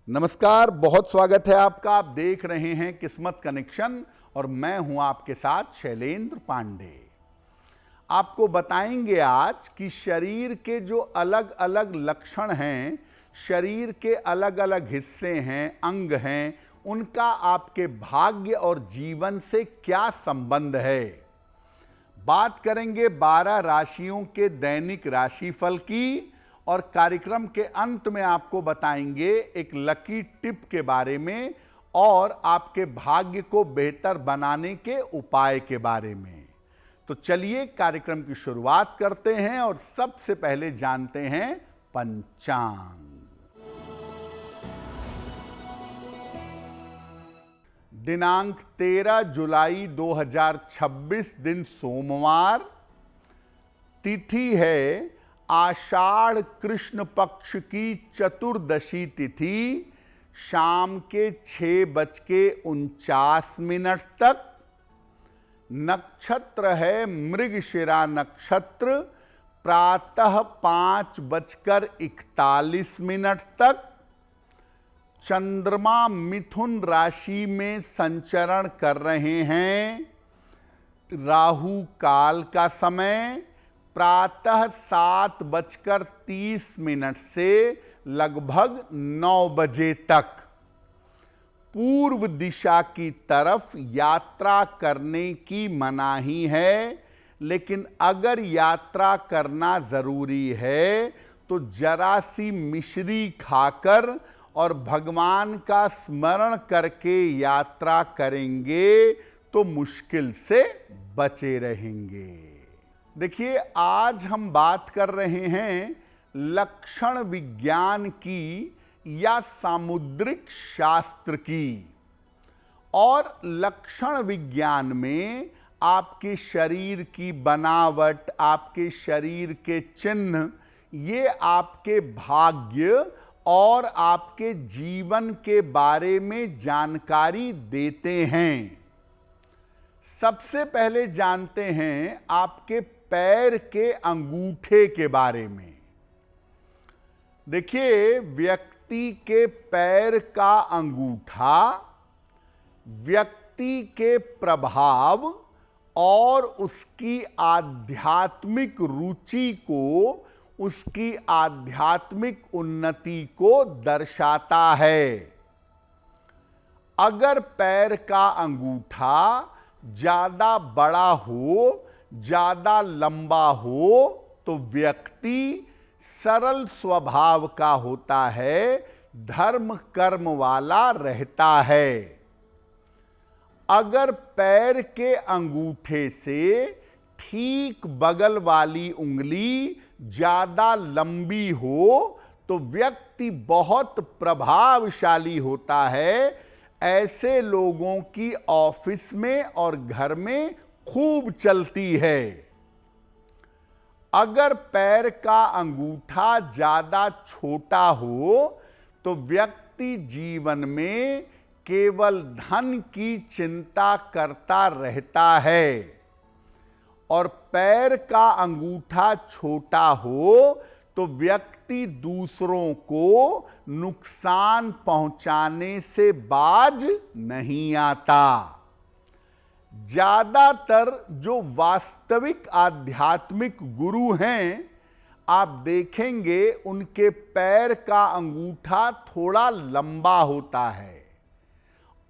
नमस्कार, बहुत स्वागत है आपका। आप देख रहे हैं किस्मत कनेक्शन और मैं हूं आपके साथ शैलेंद्र पांडे। आपको बताएंगे आज कि शरीर के जो अलग अलग लक्षण हैं, शरीर के अलग अलग हिस्से हैं, अंग हैं, उनका आपके भाग्य और जीवन से क्या संबंध है। बात करेंगे 12 राशियों के दैनिक राशिफल की और कार्यक्रम के अंत में आपको बताएंगे एक लकी टिप के बारे में और आपके भाग्य को बेहतर बनाने के उपाय के बारे में। तो चलिए कार्यक्रम की शुरुआत करते हैं और सबसे पहले जानते हैं पंचांग। दिनांक 13 जुलाई 2026 दिन सोमवार, तिथि है आषाढ़ कृष्ण पक्ष की चतुर्दशी तिथि, शाम के 6:49 तक। नक्षत्र है मृगशिरा नक्षत्र, प्रातः 5:41 तक। चंद्रमा मिथुन राशि में संचरण कर रहे हैं। राहु काल का समय प्रातः 7:30 से लगभग 9 बजे तक। पूर्व दिशा की तरफ यात्रा करने की मनाही है, लेकिन अगर यात्रा करना जरूरी है तो जरा सी मिश्री खाकर और भगवान का स्मरण करके यात्रा करेंगे तो मुश्किल से बचे रहेंगे। देखिए, आज हम बात कर रहे हैं लक्षण विज्ञान की या सामुद्रिक शास्त्र की। और लक्षण विज्ञान में आपके शरीर की बनावट, आपके शरीर के चिन्ह, ये आपके भाग्य और आपके जीवन के बारे में जानकारी देते हैं। सबसे पहले जानते हैं आपके पैर के अंगूठे के बारे में। देखिए, व्यक्ति के पैर का अंगूठा व्यक्ति के प्रभाव और उसकी आध्यात्मिक रुचि को, उसकी आध्यात्मिक उन्नति को दर्शाता है। अगर पैर का अंगूठा ज्यादा बड़ा हो, ज्यादा लंबा हो तो व्यक्ति सरल स्वभाव का होता है, धर्म कर्म वाला रहता है। अगर पैर के अंगूठे से ठीक बगल वाली उंगली ज्यादा लंबी हो तो व्यक्ति बहुत प्रभावशाली होता है। ऐसे लोगों की ऑफिस में और घर में खूब चलती है। अगर पैर का अंगूठा ज्यादा छोटा हो तो व्यक्ति जीवन में केवल धन की चिंता करता रहता है। और पैर का अंगूठा छोटा हो तो व्यक्ति दूसरों को नुकसान पहुंचाने से बाज नहीं आता। ज्यादातर जो वास्तविक आध्यात्मिक गुरु हैं, आप देखेंगे उनके पैर का अंगूठा थोड़ा लंबा होता है।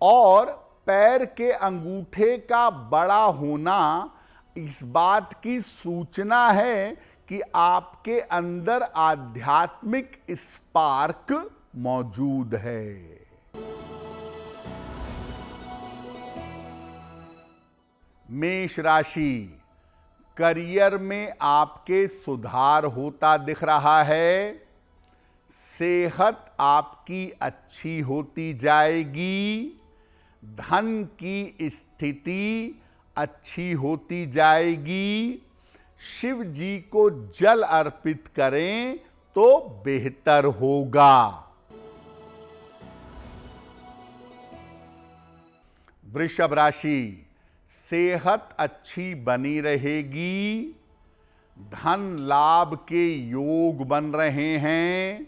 और पैर के अंगूठे का बड़ा होना इस बात की सूचना है कि आपके अंदर आध्यात्मिक स्पार्क मौजूद है। मेष राशि, करियर में आपके सुधार होता दिख रहा है। सेहत आपकी अच्छी होती जाएगी। धन की स्थिति अच्छी होती जाएगी। शिव जी को जल अर्पित करें तो बेहतर होगा। वृषभ राशि, सेहत अच्छी बनी रहेगी। धन लाभ के योग बन रहे हैं।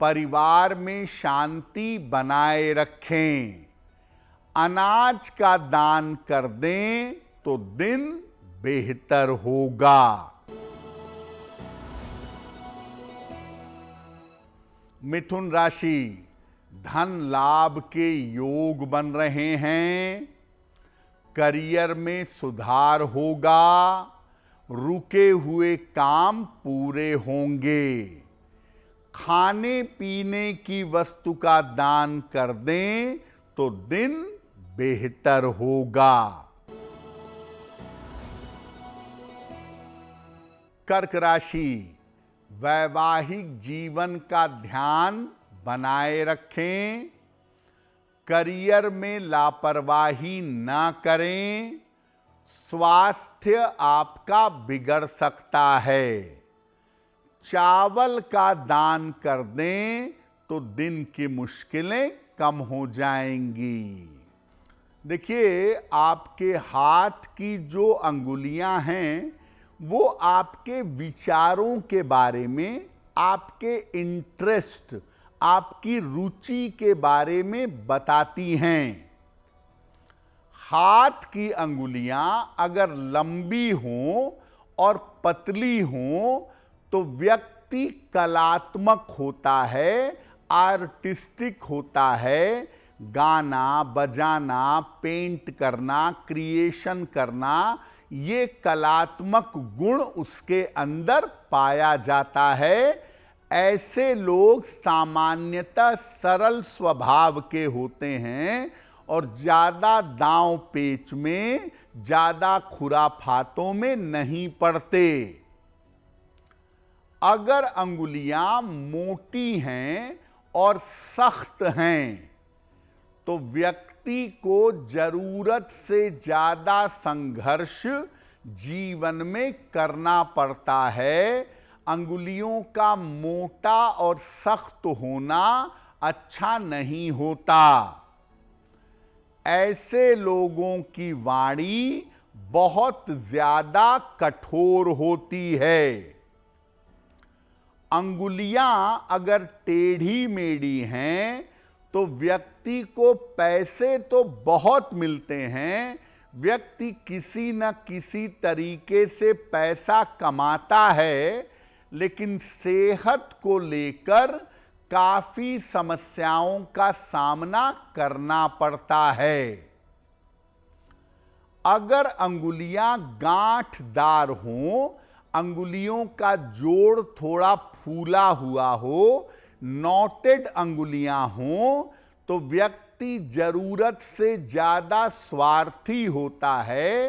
परिवार में शांति बनाए रखें, अनाज का दान कर दें तो दिन बेहतर होगा। मिथुन राशि, धन लाभ के योग बन रहे हैं, करियर में सुधार होगा, रुके हुए काम पूरे होंगे, खाने पीने की वस्तु का दान कर दें तो दिन बेहतर होगा। कर्क राशि, वैवाहिक जीवन का ध्यान बनाए रखें, करियर में लापरवाही न करें, स्वास्थ्य आपका बिगड़ सकता है, चावल का दान कर दें तो दिन की मुश्किलें कम हो जाएंगी। देखिए, आपके हाथ की जो अंगुलियां हैं वो आपके विचारों के बारे में, आपके इंटरेस्ट, आपकी रुचि के बारे में बताती हैं। हाथ की अंगुलियां अगर लंबी हों और पतली हों तो व्यक्ति कलात्मक होता है, आर्टिस्टिक होता है, गाना बजाना, पेंट करना, क्रिएशन करना, ये कलात्मक गुण उसके अंदर पाया जाता है। ऐसे लोग सामान्यतः सरल स्वभाव के होते हैं और ज्यादा दांव पेच में, ज्यादा खुराफातों में नहीं पड़ते। अगर अंगुलियां मोटी हैं और सख्त हैं तो व्यक्ति को जरूरत से ज्यादा संघर्ष जीवन में करना पड़ता है। अंगुलियों का मोटा और सख्त होना अच्छा नहीं होता। ऐसे लोगों की वाणी बहुत ज्यादा कठोर होती है। अंगुलियां अगर टेढ़ी मेढ़ी हैं तो व्यक्ति को पैसे तो बहुत मिलते हैं, व्यक्ति किसी न किसी तरीके से पैसा कमाता है, लेकिन सेहत को लेकर काफी समस्याओं का सामना करना पड़ता है। अगर अंगुलियां गांठदार हों, अंगुलियों का जोड़ थोड़ा फूला हुआ हो, नॉटेड अंगुलियां हों तो व्यक्ति जरूरत से ज्यादा स्वार्थी होता है,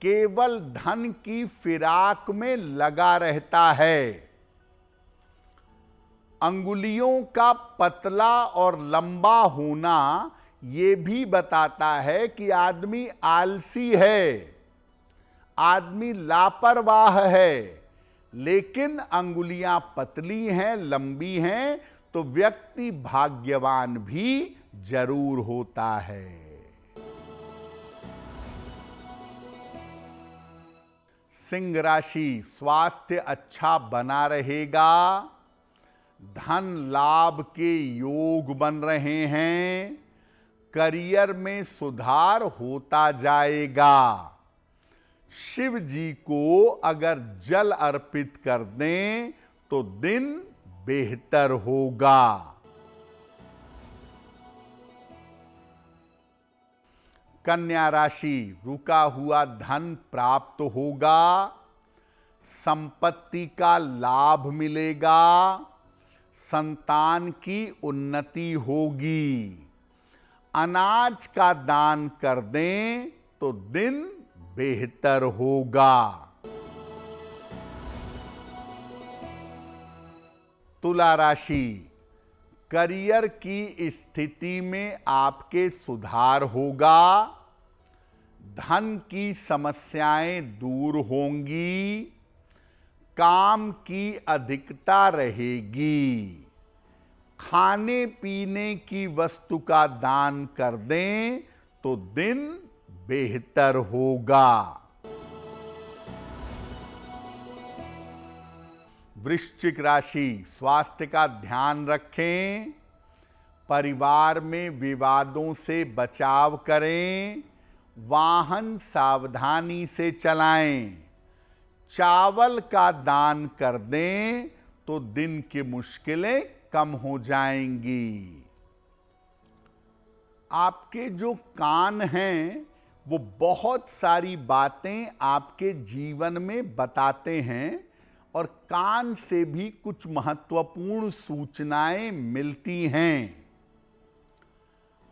केवल धन की फिराक में लगा रहता है। अंगुलियों का पतला और लंबा होना ये भी बताता है कि आदमी आलसी है, आदमी लापरवाह है। लेकिन अंगुलियां पतली हैं, लंबी हैं तो व्यक्ति भाग्यवान भी जरूर होता है। सिंह राशि, स्वास्थ्य अच्छा बना रहेगा, धन लाभ के योग बन रहे हैं, करियर में सुधार होता जाएगा। शिव जी को अगर जल अर्पित कर दें तो दिन बेहतर होगा। कन्या राशि, रुका हुआ धन प्राप्त होगा, संपत्ति का लाभ मिलेगा, संतान की उन्नति होगी, अनाज का दान कर दें तो दिन बेहतर होगा। तुला राशि, करियर की स्थिति में आपके सुधार होगा, धन की समस्याएं दूर होंगी, काम की अधिकता रहेगी, खाने पीने की वस्तु का दान कर दें तो दिन बेहतर होगा। वृश्चिक राशि, स्वास्थ्य का ध्यान रखें, परिवार में विवादों से बचाव करें, वाहन सावधानी से चलाएं, चावल का दान कर दें तो दिन की मुश्किलें कम हो जाएंगी। आपके जो कान हैं वो बहुत सारी बातें आपके जीवन में बताते हैं और कान से भी कुछ महत्वपूर्ण सूचनाएं मिलती हैं।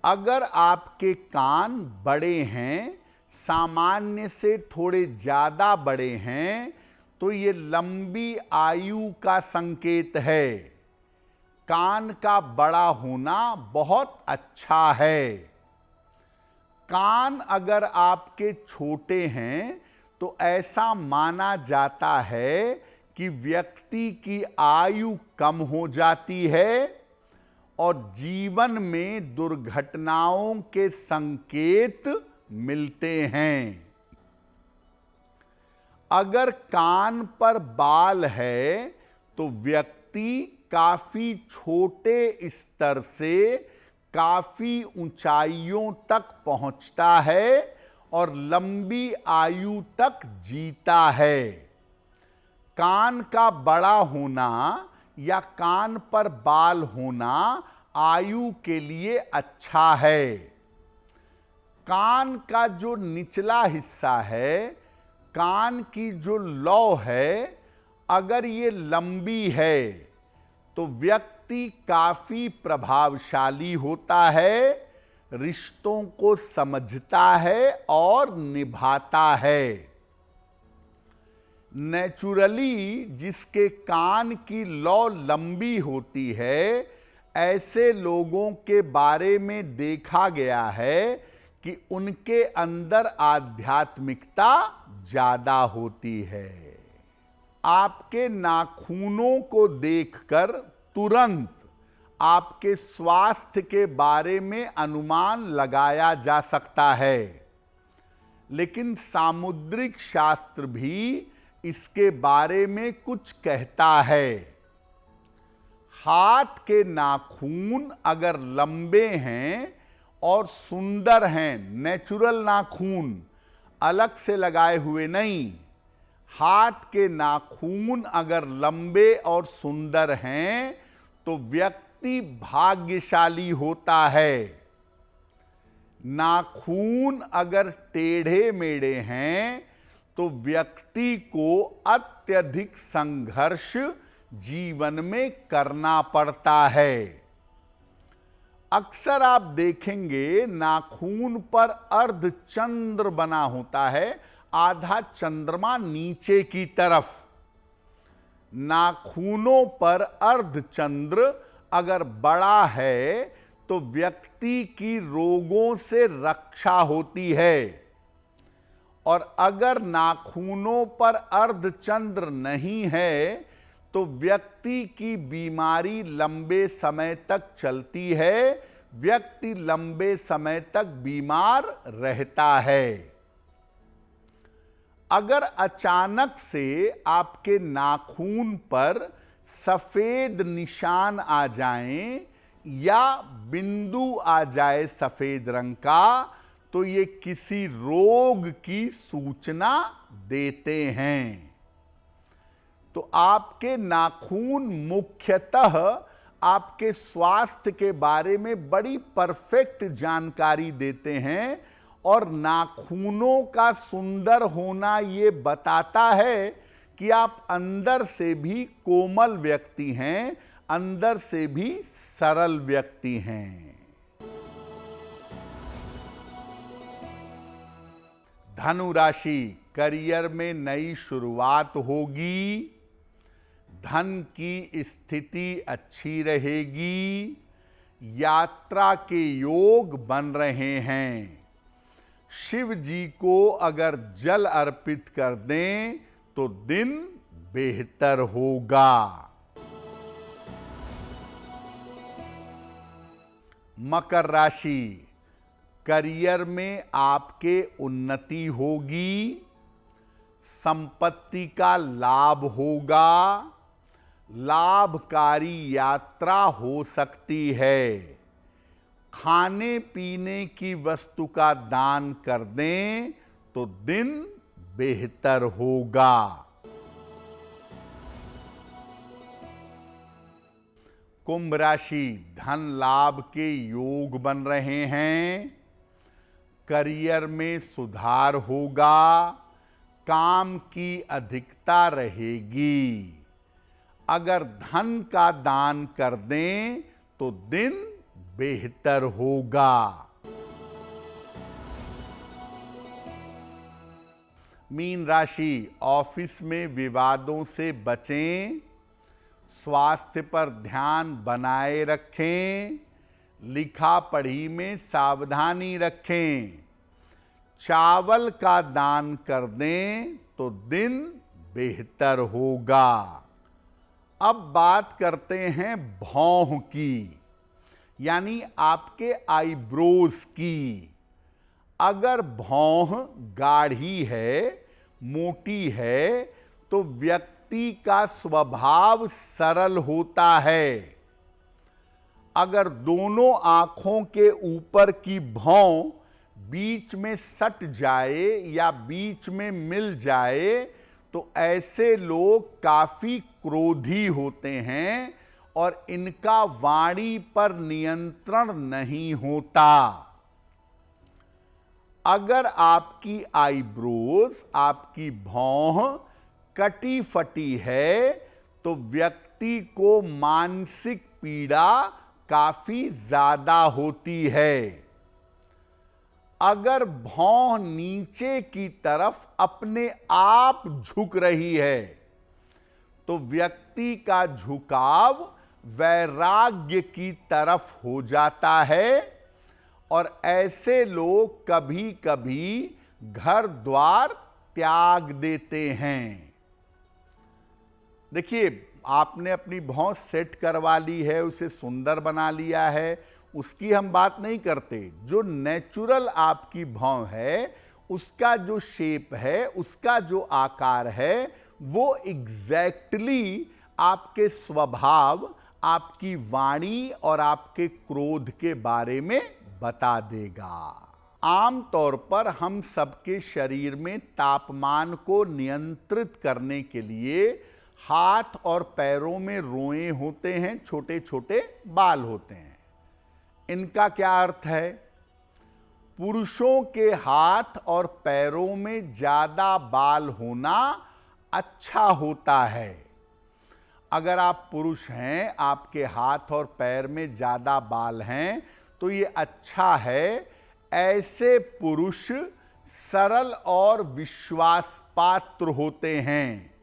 अगर आपके कान बड़े हैं, सामान्य से थोड़े ज्यादा बड़े हैं, तो ये लंबी आयु का संकेत है। कान का बड़ा होना बहुत अच्छा है। कान अगर आपके छोटे हैं तो ऐसा माना जाता है कि व्यक्ति की आयु कम हो जाती है और जीवन में दुर्घटनाओं के संकेत मिलते हैं। अगर कान पर बाल है तो व्यक्ति काफी छोटे स्तर से काफी ऊंचाइयों तक पहुंचता है और लंबी आयु तक जीता है। कान का बड़ा होना या कान पर बाल होना आयु के लिए अच्छा है। कान का जो निचला हिस्सा है, कान की जो लौ है, अगर ये लंबी है तो व्यक्ति काफी प्रभावशाली होता है, रिश्तों को समझता है और निभाता है। नेचुरली जिसके कान की लौ लंबी होती है, ऐसे लोगों के बारे में देखा गया है कि उनके अंदर आध्यात्मिकता ज्यादा होती है। आपके नाखूनों को देखकर तुरंत आपके स्वास्थ्य के बारे में अनुमान लगाया जा सकता है, लेकिन सामुद्रिक शास्त्र भी इसके बारे में कुछ कहता है। हाथ के नाखून अगर लंबे हैं और सुंदर हैं, नेचुरल नाखून, अलग से लगाए हुए नहीं, हाथ के नाखून अगर लंबे और सुंदर हैं तो व्यक्ति भाग्यशाली होता है। नाखून अगर टेढ़े मेढ़े हैं तो व्यक्ति को अत्यधिक संघर्ष जीवन में करना पड़ता है। अक्सर आप देखेंगे नाखून पर अर्धचंद्र बना होता है, आधा चंद्रमा नीचे की तरफ। नाखूनों पर अर्धचंद्र अगर बड़ा है तो व्यक्ति की रोगों से रक्षा होती है, और अगर नाखूनों पर अर्धचंद्र नहीं है तो व्यक्ति की बीमारी लंबे समय तक चलती है, व्यक्ति लंबे समय तक बीमार रहता है। अगर अचानक से आपके नाखून पर सफेद निशान आ जाएं या बिंदु आ जाए सफेद रंग का, तो ये किसी रोग की सूचना देते हैं। तो आपके नाखून मुख्यतः आपके स्वास्थ्य के बारे में बड़ी परफेक्ट जानकारी देते हैं, और नाखूनों का सुंदर होना ये बताता है कि आप अंदर से भी कोमल व्यक्ति हैं, अंदर से भी सरल व्यक्ति हैं। धनु राशि, करियर में नई शुरुआत होगी, धन की स्थिति अच्छी रहेगी, यात्रा के योग बन रहे हैं। शिव जी को अगर जल अर्पित कर दें तो दिन बेहतर होगा। मकर राशि, करियर में आपके उन्नति होगी, संपत्ति का लाभ होगा, लाभकारी यात्रा हो सकती है। खाने पीने की वस्तु का दान कर दें तो दिन बेहतर होगा। कुंभ राशि, धन लाभ के योग बन रहे हैं। करियर में सुधार होगा। काम की अधिकता रहेगी। अगर धन का दान कर दें तो दिन बेहतर होगा। मीन राशि, ऑफिस में विवादों से बचें। स्वास्थ्य पर ध्यान बनाए रखें। लिखा पढ़ी में सावधानी रखें। चावल का दान कर दें तो दिन बेहतर होगा। अब बात करते हैं भौं की, यानी आपके आईब्रोज की। अगर भौं गाढ़ी है, मोटी है, तो व्यक्ति का स्वभाव सरल होता है। अगर दोनों आंखों के ऊपर की भौं बीच में सट जाए या बीच में मिल जाए तो ऐसे लोग काफी क्रोधी होते हैं और इनका वाणी पर नियंत्रण नहीं होता। अगर आपकी आईब्रोज, आपकी भौं कटी फटी है तो व्यक्ति को मानसिक पीड़ा काफी ज्यादा होती है। अगर भौं नीचे की तरफ अपने आप झुक रही है तो व्यक्ति का झुकाव वैराग्य की तरफ हो जाता है और ऐसे लोग कभी कभी घर द्वार त्याग देते हैं। देखिए, आपने अपनी भौं सेट करवा ली है, उसे सुंदर बना लिया है, उसकी हम बात नहीं करते। जो नेचुरल आपकी भौं है, उसका जो शेप है, उसका जो आकार है, वो एग्जैक्टली आपके स्वभाव, आपकी वाणी और आपके क्रोध के बारे में बता देगा। आमतौर पर हम सबके शरीर में तापमान को नियंत्रित करने के लिए हाथ और पैरों में रोए होते हैं, छोटे छोटे बाल होते हैं। इनका क्या अर्थ है? पुरुषों के हाथ और पैरों में ज्यादा बाल होना अच्छा होता है। अगर आप पुरुष हैं, आपके हाथ और पैर में ज्यादा बाल हैं, तो ये अच्छा है। ऐसे पुरुष सरल और विश्वास पात्र होते हैं।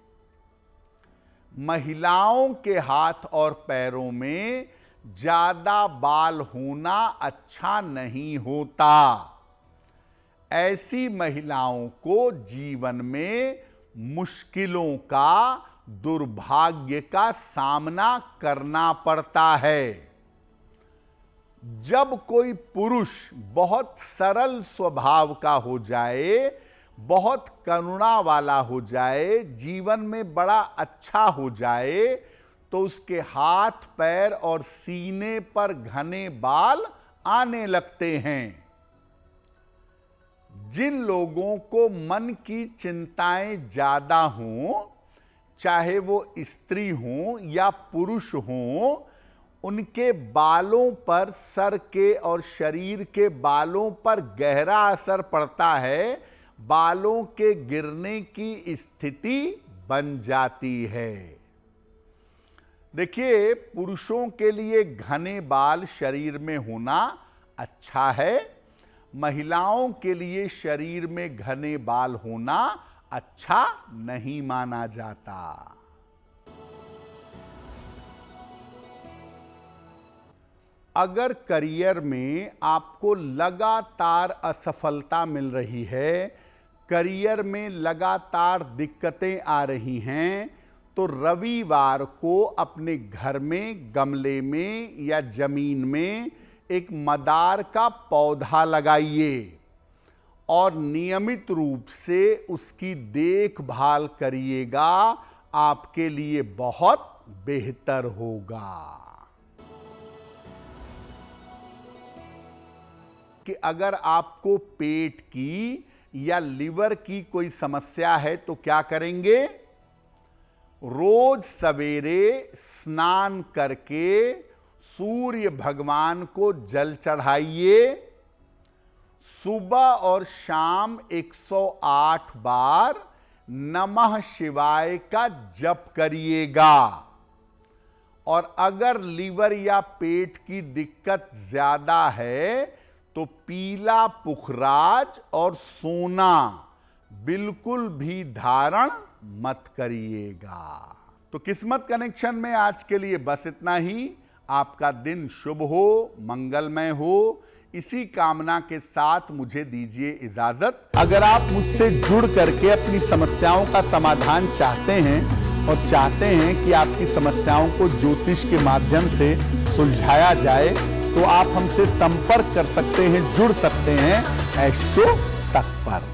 महिलाओं के हाथ और पैरों में ज्यादा बाल होना अच्छा नहीं होता। ऐसी महिलाओं को जीवन में मुश्किलों का, दुर्भाग्य का सामना करना पड़ता है। जब कोई पुरुष बहुत सरल स्वभाव का हो जाए, बहुत करुणा वाला हो जाए, जीवन में बड़ा अच्छा हो जाए, तो उसके हाथ पैर और सीने पर घने बाल आने लगते हैं। जिन लोगों को मन की चिंताएं ज्यादा हों, चाहे वो स्त्री हों या पुरुष हों, उनके बालों पर, सर के और शरीर के बालों पर गहरा असर पड़ता है। बालों के गिरने की स्थिति बन जाती है। देखिए, पुरुषों के लिए घने बाल शरीर में होना अच्छा है। महिलाओं के लिए शरीर में घने बाल होना अच्छा नहीं माना जाता। अगर करियर में आपको लगातार असफलता मिल रही है, करियर में लगातार दिक्कतें आ रही हैं, तो रविवार को अपने घर में, गमले में या जमीन में एक मदार का पौधा लगाइए और नियमित रूप से उसकी देखभाल करिएगा। आपके लिए बहुत बेहतर होगा। कि अगर आपको पेट की या लिवर की कोई समस्या है तो क्या करेंगे? रोज सवेरे स्नान करके सूर्य भगवान को जल चढ़ाइए। सुबह और शाम 108 बार नमः शिवाय का जप करिएगा। और अगर लीवर या पेट की दिक्कत ज्यादा है तो पीला पुखराज और सोना बिल्कुल भी धारण मत करिएगा। तो किस्मत कनेक्शन में आज के लिए बस इतना ही। आपका दिन शुभ हो, मंगलमय हो, इसी कामना के साथ मुझे दीजिए इजाजत। अगर आप मुझसे जुड़ करके अपनी समस्याओं का समाधान चाहते हैं और चाहते हैं कि आपकी समस्याओं को ज्योतिष के माध्यम से सुलझाया जाए तो आप हमसे संपर्क कर सकते हैं, जुड़ सकते हैं एस्ट्रो तक पर।